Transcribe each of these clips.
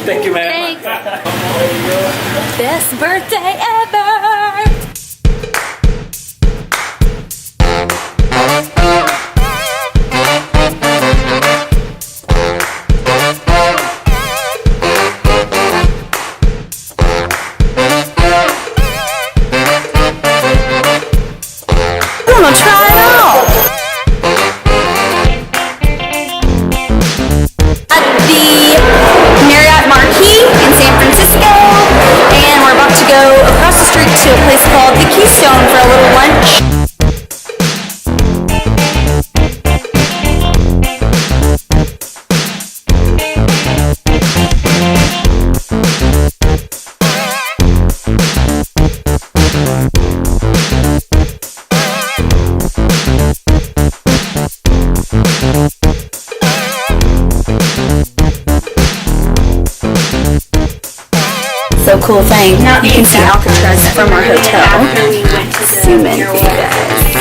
Thank you, man. Thanks. Best birthday ever. I'm gonna try it out. At the Marriott Marquis in San Francisco, and we're about to go across the street to a place called the Keystone for a little lunch. So cool thing, you can see Alcatraz from our hotel. Zoom in for you guys.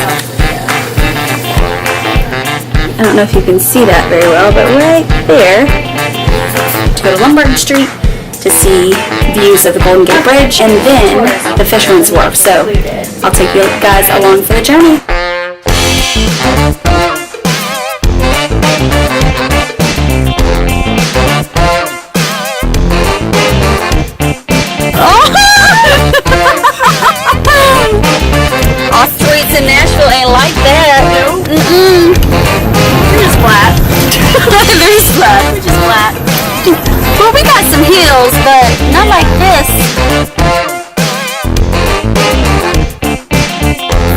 I don't know if you can see that very well, but right there, to go to Lombard Street to see views of the Golden Gate Bridge and then the Fisherman's Wharf. So I'll take you guys along for the journey. All streets in Nashville ain't like that. No. They're just flat. They're just flat. They're just flat. Well, we got some hills, but not like this.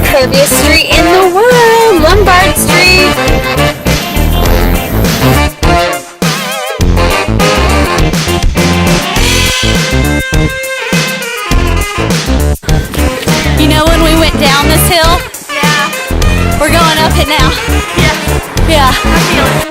Curviest street in the world, Lombard Street. You know when we went down this hill? Yeah. We're going up it now. Yeah. Yeah. I feel it.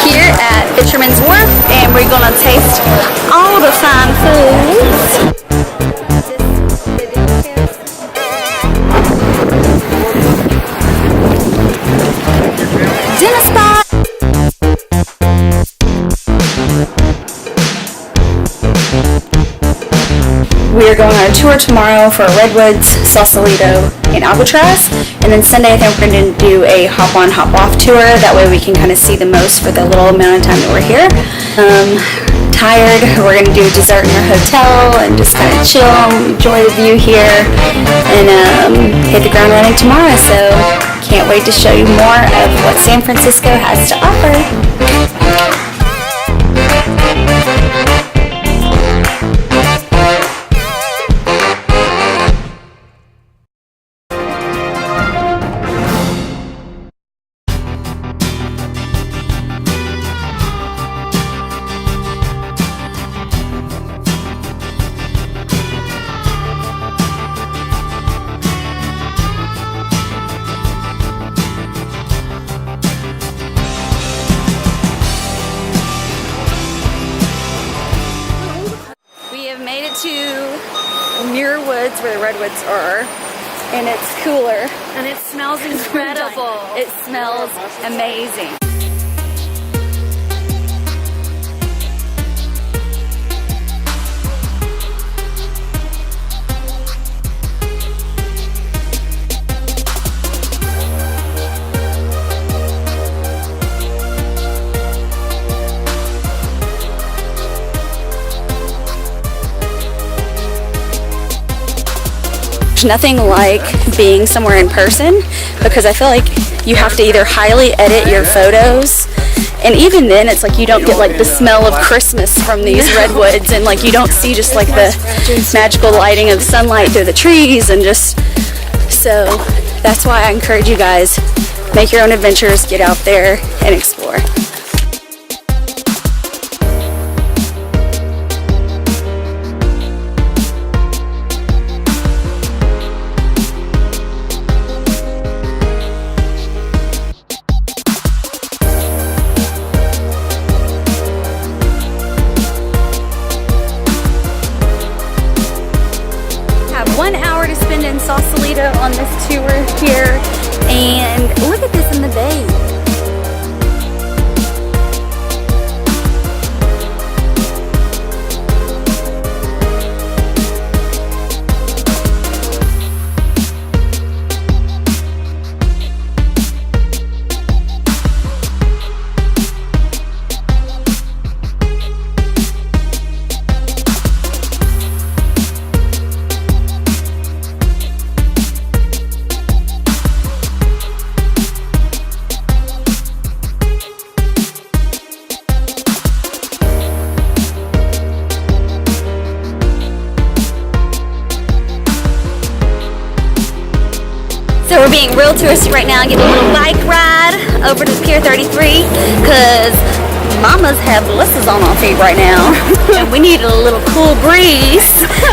Here at Fisherman's Wharf, and we're gonna taste all the fine foods. Dinner spot. We are going on a tour tomorrow for Redwoods, Sausalito, and Alcatraz, and then Sunday I think we're going to do a hop-on, hop-off tour. That way we can kind of see the most for the little amount of time that we're here. Tired, we're going to do dessert in our hotel and just kind of chill, enjoy the view here, and hit the ground running tomorrow. So can't wait to show you more of what San Francisco has to offer. Where the redwoods are, and it's cooler And it smells incredible. It smells amazing. There's nothing like being somewhere in person, because I feel like you have to either highly edit your photos, and even then it's like you don't get like the smell of Christmas from these redwoods, and like you don't see just like the magical lighting of sunlight through the trees, and just so that's why I encourage you guys, make your own adventures, get out there and explore. 1 hour to spend in Sausalito on this tour here. And look at this in the bay. So we're being real touristy right now, getting a little bike ride over to Pier 33 because mamas have blisters on our feet right now and we need a little cool breeze.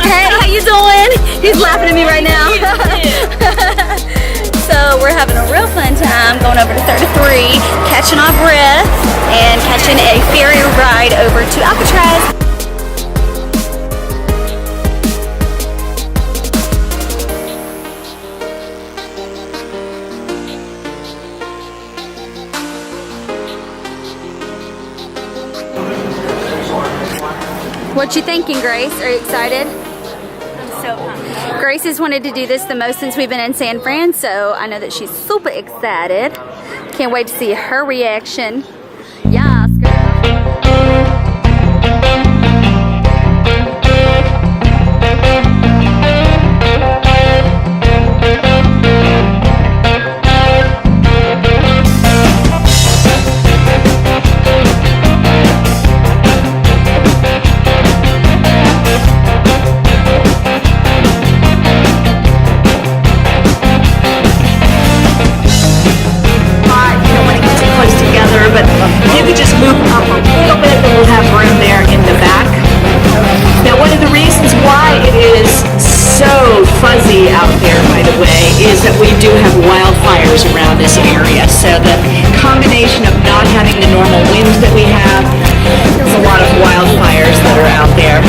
Hey, how you doing? He's laughing at me right now. So we're having a real fun time going over to 33, catching our breath and catching a ferry ride over to Alcatraz. What you thinking, Grace? Are you excited? I'm so pumped. Grace has wanted to do this the most since we've been in San Fran, so I know that she's super excited. Can't wait to see her reaction. Yes, girl. Fuzzy out there, by the way, is that we do have wildfires around this area. So the combination of not having the normal winds that we have, there's a lot of wildfires that are out there.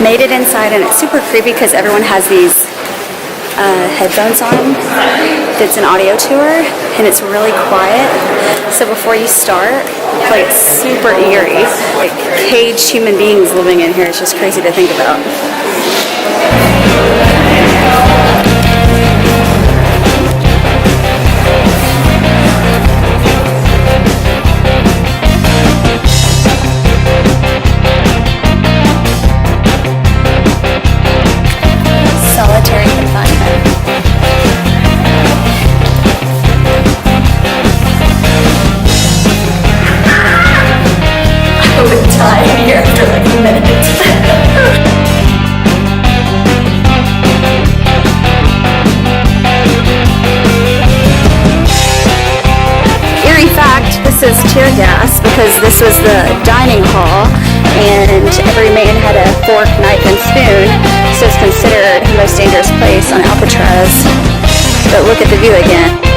Made it inside and it's super creepy because everyone has these headphones on. It's an audio tour and it's really quiet. So before you start, like it's super eerie. Like caged human beings living in here. It's just crazy to think about. This is tear gas because this was the dining hall and every man had a fork, knife, and spoon, so it's considered the most dangerous place on Alcatraz. But look at the view again.